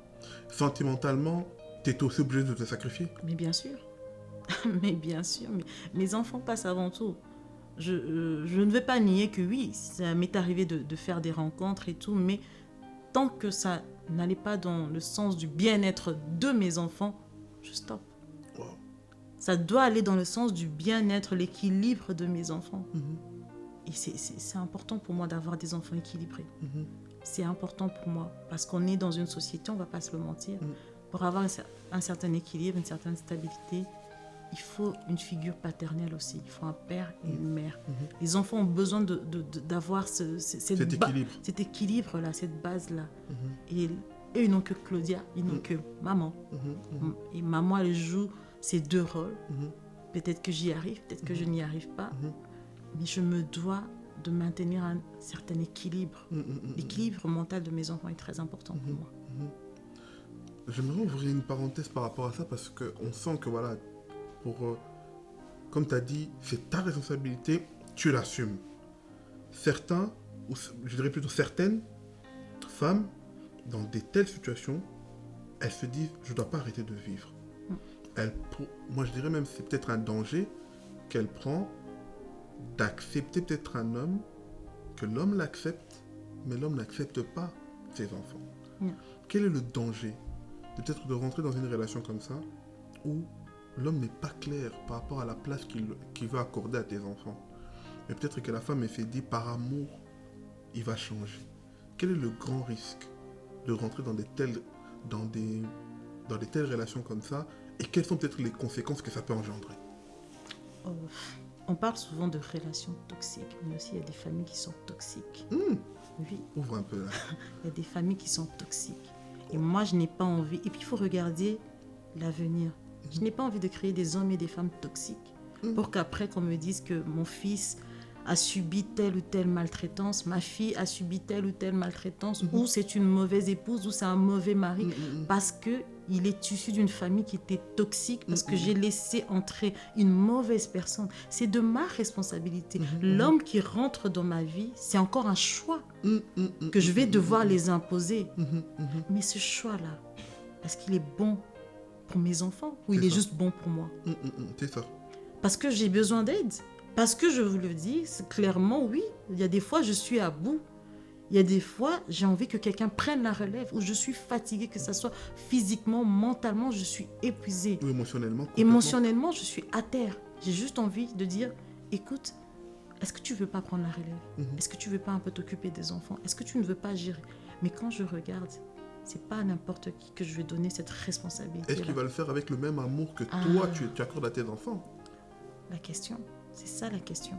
Sentimentalement, tu étais aussi obligée de te sacrifier? Mais bien sûr. Mais bien sûr. Mais mes enfants passent avant tout. Je ne vais pas nier que oui, ça m'est arrivé de faire des rencontres et tout, mais tant que ça n'allait pas dans le sens du bien-être de mes enfants, je stoppe. Wow. Ça doit aller dans le sens du bien-être, l'équilibre de mes enfants. Et c'est important pour moi d'avoir des enfants équilibrés. C'est important pour moi parce qu'on est dans une société, on ne va pas se le mentir. Pour avoir un certain équilibre, une certaine stabilité, il faut une figure paternelle aussi. Il faut un père et une mère. Les enfants ont besoin d'avoir cet équilibre-là, cette base-là. Et eux, ils n'ont que Claudia, ils n'ont que maman. Et maman, elle joue ces deux rôles. Peut-être que j'y arrive, peut-être que je n'y arrive pas. Mais je me dois de maintenir un certain équilibre. L'équilibre mental de mes enfants est très important pour moi. J'aimerais ouvrir une parenthèse par rapport à ça parce qu'on sent que voilà, comme tu as dit, c'est ta responsabilité, tu l'assumes. Certains, ou je dirais plutôt certaines femmes, dans des telles situations, elles se disent, je ne dois pas arrêter de vivre. Moi je dirais même que c'est peut-être un danger qu'elle prend d'accepter peut-être un homme, que l'homme l'accepte, mais l'homme n'accepte pas ses enfants. Quel est le danger de peut-être de rentrer dans une relation comme ça où l'homme n'est pas clair par rapport à la place qu'il veut accorder à tes enfants. Mais peut-être que la femme s'est dit par amour, il va changer. Quel est le grand risque de rentrer dans des telles relations comme ça et quelles sont peut-être les conséquences que ça peut engendrer? On parle souvent de relations toxiques, mais aussi il y a des familles qui sont toxiques. Oui. Ouvre un peu là. Il y a des familles qui sont toxiques. Et moi, je n'ai pas envie. Et puis, il faut regarder l'avenir. Je n'ai pas envie de créer des hommes et des femmes toxiques pour qu'après, qu'on me dise que mon fils a subi telle ou telle maltraitance, ma fille a subi telle ou telle maltraitance, ou c'est une mauvaise épouse, ou c'est un mauvais mari, parce qu'il est issu d'une famille qui était toxique, parce que j'ai laissé entrer une mauvaise personne. C'est de ma responsabilité. L'homme qui rentre dans ma vie, c'est encore un choix que je vais devoir les imposer. Mais ce choix-là, est-ce qu'il est bon pour mes enfants ou il est juste bon pour moi? C'est ça. Parce que j'ai besoin d'aide. Parce que je vous le dis, clairement, oui, il y a des fois, je suis à bout. Il y a des fois, j'ai envie que quelqu'un prenne la relève, ou je suis fatiguée, que ce soit physiquement, mentalement, je suis épuisée. Ou émotionnellement. Émotionnellement, je suis à terre. J'ai juste envie de dire, écoute, est-ce que tu ne veux pas prendre la relève? Est-ce que tu ne veux pas un peu t'occuper des enfants? Est-ce que tu ne veux pas gérer? Mais quand je regarde, c'est pas à n'importe qui que je vais donner cette responsabilité. Est-ce qu'il va le faire avec le même amour que toi, tu accordes à tes enfants? La question, c'est ça la question.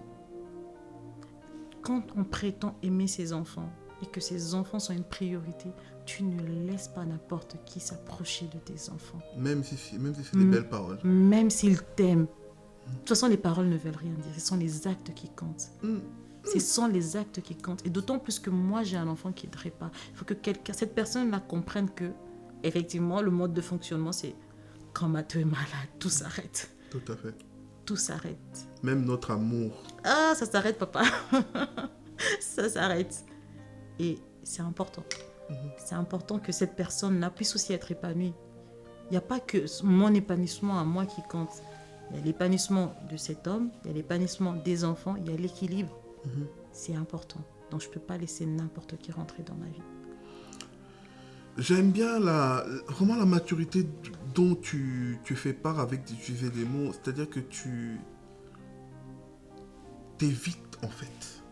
Quand on prétend aimer ses enfants et que ses enfants sont une priorité, tu ne laisses pas n'importe qui s'approcher de tes enfants. Même si c'est des belles paroles. Même s'ils t'aiment. De toute façon, les paroles ne veulent rien dire. Ce sont les actes qui comptent. Ce sont les actes qui comptent. Et d'autant plus que moi, j'ai un enfant qui ne devrait pas. Il faut que cette personne-là comprenne que, effectivement, le mode de fonctionnement, c'est quand Mathieu est malade, tout s'arrête. Tout à fait. Tout s'arrête. Même notre amour. Ah, ça s'arrête, papa. Ça s'arrête. Et c'est important. C'est important que cette personne-là puisse aussi être épanouie. Il n'y a pas que mon épanouissement à moi qui compte. Il y a l'épanouissement de cet homme, il y a l'épanouissement des enfants, il y a l'équilibre. C'est important. Donc, je ne peux pas laisser n'importe qui rentrer dans ma vie. J'aime bien vraiment la maturité dont tu fais part avec d'utiliser des mots. C'est-à-dire que tu t'évites, en fait.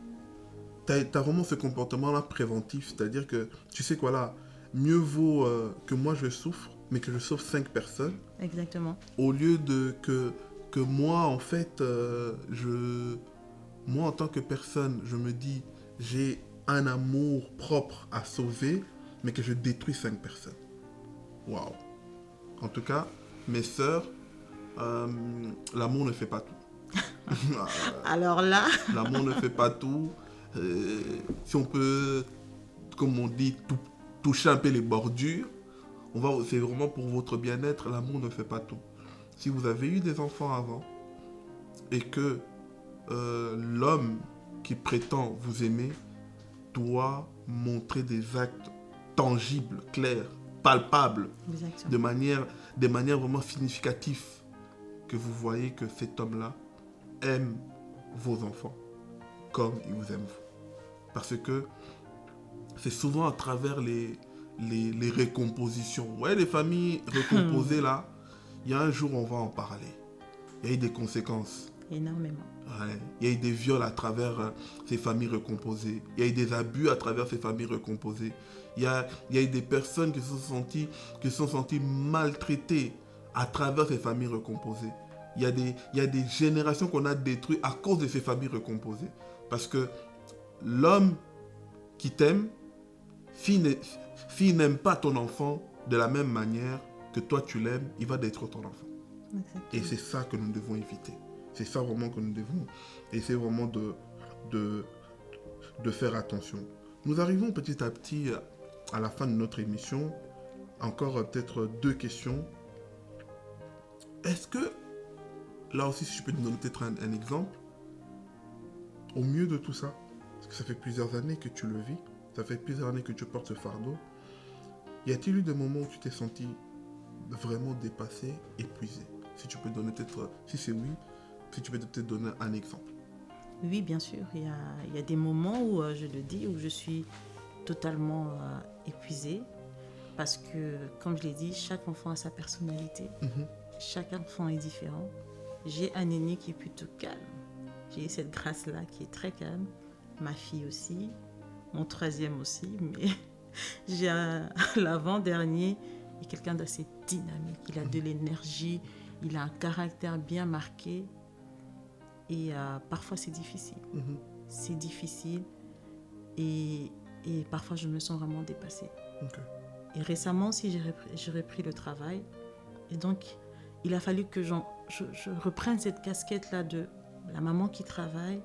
Tu as vraiment ce comportement-là préventif. C'est-à-dire que tu sais quoi là, mieux vaut que moi je souffre, mais que je sauve 5 personnes. Exactement. Au lieu que moi, en fait, moi en tant que personne, je me dis, j'ai un amour propre à sauver, mais que je détruis 5 personnes. Waouh. En tout cas, mes sœurs, l'amour ne fait pas tout. Alors là... L'amour ne fait pas tout. Si on peut, comme on dit, toucher un peu les bordures, c'est vraiment pour votre bien-être. L'amour ne fait pas tout. Si vous avez eu des enfants avant et que l'homme qui prétend vous aimer doit montrer des actes tangibles, clairs, palpables, de manière vraiment significative, que vous voyez que cet homme-là aime vos enfants comme il vous aime vous. Parce que c'est souvent à travers les recompositions. Ouais, les familles recomposées là, il y a un jour on va en parler. il y a eu des conséquences. Énormément. Ouais. Il y a eu des viols à travers ces familles recomposées. Il y a eu des abus à travers ces familles recomposées. Il y a eu des personnes qui se sont senties maltraitées à travers ces familles recomposées. Il y a des générations qu'on a détruites à cause de ces familles recomposées. Parce que l'homme qui t'aime, s'il n'aime pas ton enfant de la même manière que toi tu l'aimes, il va détruire ton enfant. Exactement. Et c'est ça que nous devons éviter. C'est ça vraiment que nous devons essayer vraiment de faire attention. Nous arrivons petit à petit à la fin de notre émission. Encore peut-être 2 questions. Est-ce que, là aussi si je peux te donner peut-être un exemple, au milieu de tout ça, parce que ça fait plusieurs années que tu le vis, ça fait plusieurs années que tu portes ce fardeau, y a-t-il eu des moments où tu t'es senti vraiment dépassé, épuisé? Si tu peux donner peut-être, si c'est oui, si tu peux peut-être donner un exemple. Oui, bien sûr. Il y a des moments où, je le dis, où je suis totalement épuisée. Parce que, comme je l'ai dit, chaque enfant a sa personnalité. Chaque enfant est différent. J'ai un aîné qui est plutôt calme. J'ai cette grâce-là qui est très calme. Ma fille aussi. Mon 3e aussi. Mais j'ai l'avant-dernier est quelqu'un d'assez dynamique. Il a de l'énergie. Il a un caractère bien marqué. Et parfois, c'est difficile. C'est difficile. Et parfois, je me sens vraiment dépassée. Okay. Et récemment aussi, j'ai repris le travail. Et donc, il a fallu que je reprenne cette casquette-là de la maman qui travaille,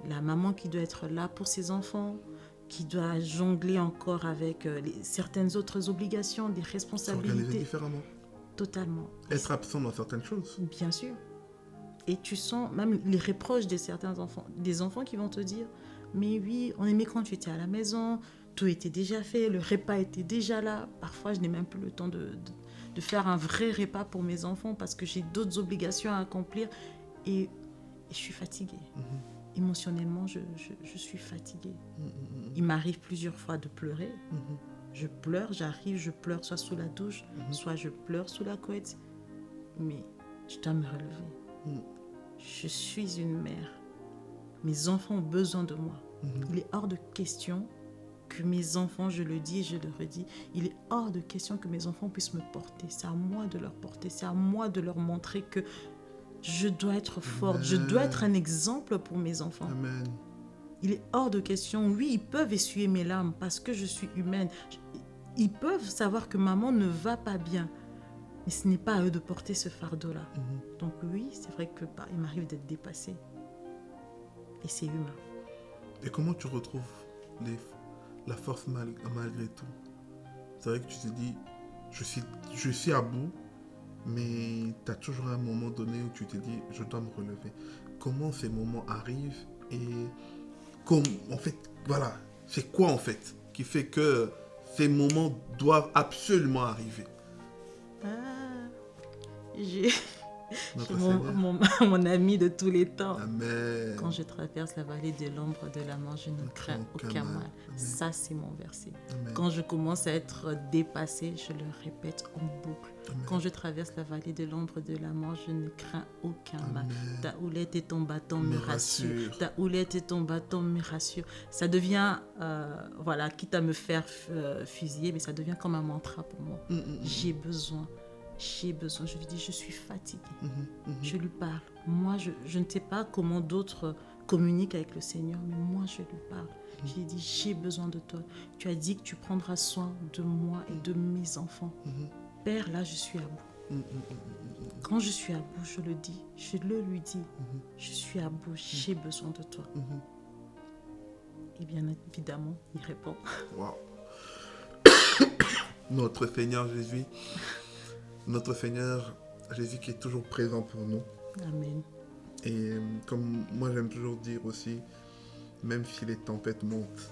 la maman qui doit être là pour ses enfants, qui doit jongler encore avec certaines autres obligations, des responsabilités. S'organiser différemment. Totalement. Être absent dans certaines choses. Bien sûr. Et tu sens même les reproches de certains enfants, des enfants qui vont te dire « Mais oui, on aimait quand tu étais à la maison, tout était déjà fait, le repas était déjà là. » Parfois, je n'ai même plus le temps de faire un vrai repas pour mes enfants parce que j'ai d'autres obligations à accomplir et je suis fatiguée. Émotionnellement, je suis fatiguée. Il m'arrive plusieurs fois de pleurer. Je pleure, je pleure soit sous la douche, soit je pleure sous la couette. Mais je dois me relever. Je suis une mère. Mes enfants ont besoin de moi. Il est hors de question que mes enfants, je le dis et je le redis, il est hors de question que mes enfants puissent me porter. C'est à moi de leur porter. C'est à moi de leur montrer que je dois être forte. Amen. Je dois être un exemple pour mes enfants. Amen. Il est hors de question. Oui, ils peuvent essuyer mes larmes parce que je suis humaine. Ils peuvent savoir que maman ne va pas bien. Mais ce n'est pas à eux de porter ce fardeau-là. Donc oui, c'est vrai que il m'arrive d'être dépassée. Et c'est humain. Et comment tu retrouves la force malgré tout? C'est vrai que tu te dis, je suis à bout, mais tu as toujours un moment donné où tu te dis, je dois me relever. Comment ces moments arrivent et en fait, voilà, c'est quoi en fait qui fait que ces moments doivent absolument arriver? J'ai mon ami de tous les temps. Amen. Quand je traverse la vallée de l'ombre de la mort, je ne crains aucun mal. Ça, c'est mon verset. Amen. Quand je commence à être dépassée, je le répète en boucle. Amen. Quand je traverse la vallée de l'ombre de la mort, je ne crains aucun mal. Ta houlette et ton bâton me rassurent. Ta houlette et ton bâton me rassurent. Ça devient, voilà, quitte à me faire fusiller, mais ça devient comme un mantra pour moi. J'ai besoin. Je lui dis, je suis fatiguée. Je lui parle. Moi, je ne sais pas comment d'autres communiquent avec le Seigneur, mais moi, je lui parle. Je lui dis, j'ai besoin de toi. Tu as dit que tu prendras soin de moi et de mes enfants. Père, là, je suis à bout. Quand je suis à bout, je le dis. Je le lui dis. Je suis à bout, j'ai besoin de toi. Et bien évidemment, il répond. Wow. Notre Seigneur Jésus qui est toujours présent pour nous. Amen. Et comme moi j'aime toujours dire aussi, même si les tempêtes montent,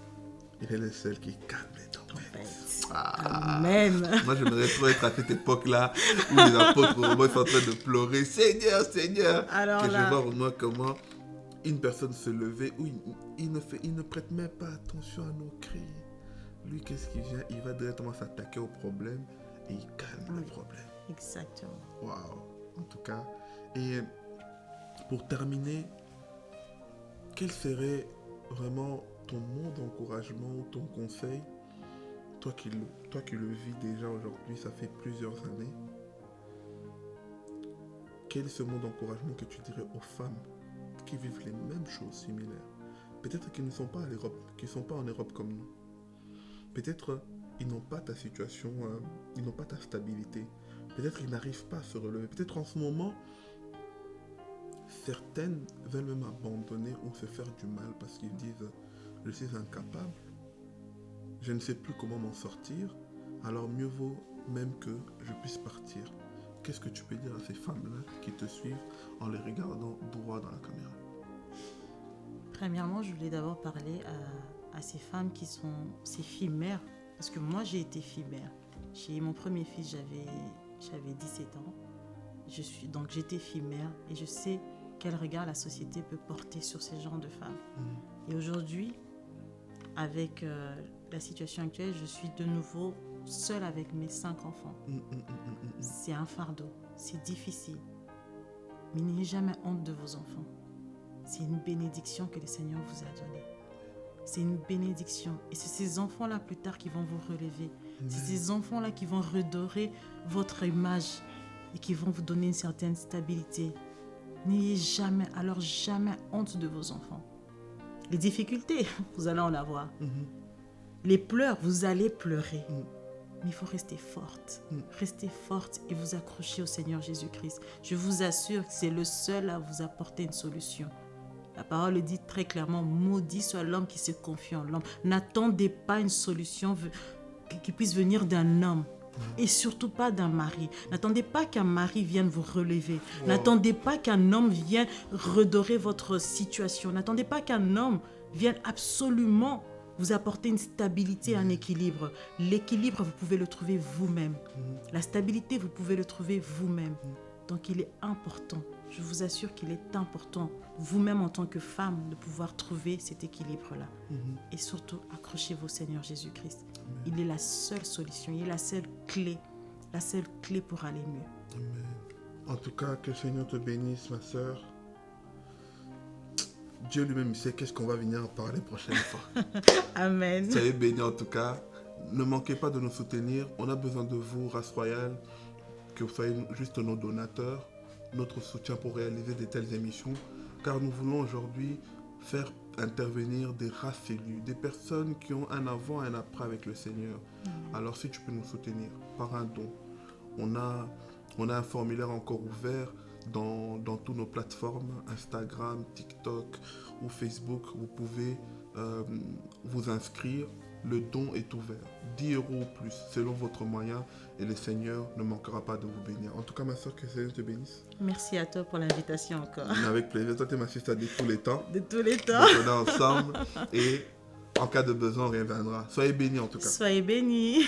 il est le seul qui calme les tempêtes. Amen. Moi j'aimerais trop être à cette époque-là où les apôtres romains sont en train de pleurer. Seigneur, Seigneur. Alors que là... je vois vraiment comment une personne se lever où il ne prête même pas attention à nos cris. Lui, qu'est-ce qu'il vient? Il va directement s'attaquer au problème et il calme le problème. Exactement. Waouh. En tout cas, Et pour terminer, quel serait vraiment ton mot d'encouragement, ton conseil, toi qui le vis déjà aujourd'hui, ça fait plusieurs années, quel est ce mot d'encouragement que tu dirais aux femmes qui vivent les mêmes choses similaires? Peut-être qu'ils ne sont pas à l'Europe, qu'ils ne sont pas en Europe comme nous. Peut-être ils n'ont pas ta situation, ils n'ont pas ta stabilité. Peut-être qu'ils n'arrivent pas à se relever. Peut-être en ce moment, certaines veulent même abandonner ou se faire du mal parce qu'ils disent « Je suis incapable, je ne sais plus comment m'en sortir, alors mieux vaut même que je puisse partir. » Qu'est-ce que tu peux dire à ces femmes-là qui te suivent en les regardant droit dans la caméra? Premièrement, je voulais d'abord parler à ces femmes qui sont ces filles mères, parce que moi j'ai été fille mère. J'ai mon premier fils, j'avais 17 ans. Donc j'étais fille mère et je sais quel regard la société peut porter sur ces genres de femmes. Et aujourd'hui, avec la situation actuelle, je suis de nouveau seule avec mes 5 enfants. C'est un fardeau, c'est difficile. Mais n'ayez jamais honte de vos enfants. C'est une bénédiction que le Seigneur vous a donnée. C'est une bénédiction. Et c'est ces enfants-là plus tard qui vont vous relever. C'est ces enfants-là qui vont redorer votre image et qui vont vous donner une certaine stabilité. N'ayez jamais, alors jamais honte de vos enfants. Les difficultés, vous allez en avoir. Les pleurs, vous allez pleurer. Mais il faut rester forte. Restez forte et vous accrocher au Seigneur Jésus-Christ. Je vous assure que c'est le seul à vous apporter une solution. La parole le dit très clairement, maudit soit l'homme qui se confie en l'homme. N'attendez pas une solution qui puisse venir d'un homme. Et surtout pas d'un mari. N'attendez pas qu'un mari vienne vous relever. N'attendez pas qu'un homme vienne redorer votre situation. N'attendez pas qu'un homme vienne absolument vous apporter une stabilité, un équilibre. L'équilibre, vous pouvez le trouver vous-même. La stabilité, vous pouvez le trouver vous-même. Donc il est important, je vous assure qu'il est important, vous-même en tant que femme, de pouvoir trouver cet équilibre-là. Et surtout, accrochez-vous au Seigneur Jésus-Christ. Il est la seule solution, il est la seule clé pour aller mieux. Amen. En tout cas, que le Seigneur te bénisse, ma sœur. Dieu lui-même sait qu'est-ce qu'on va venir en parler la prochaine fois. Amen. Soyez bénis en tout cas. Ne manquez pas de nous soutenir. On a besoin de vous, Race Royale, que vous soyez juste nos donateurs, notre soutien pour réaliser de telles émissions. Car nous voulons aujourd'hui faire intervenir des races élues, des personnes qui ont un avant et un après avec le Seigneur. Alors si tu peux nous soutenir par un don, on a un formulaire encore ouvert dans toutes nos plateformes, Instagram, TikTok ou Facebook. Vous pouvez vous inscrire. Le don est ouvert. 10 € ou plus, selon votre moyen, et le Seigneur ne manquera pas de vous bénir. En tout cas, ma soeur, que le Seigneur te bénisse. Merci à toi pour l'invitation encore. Avec plaisir. Toi, tu es ma sister de tous les temps. De tous les temps. Donc, on est ensemble et en cas de besoin, on reviendra. Soyez bénis en tout cas. Soyez bénis.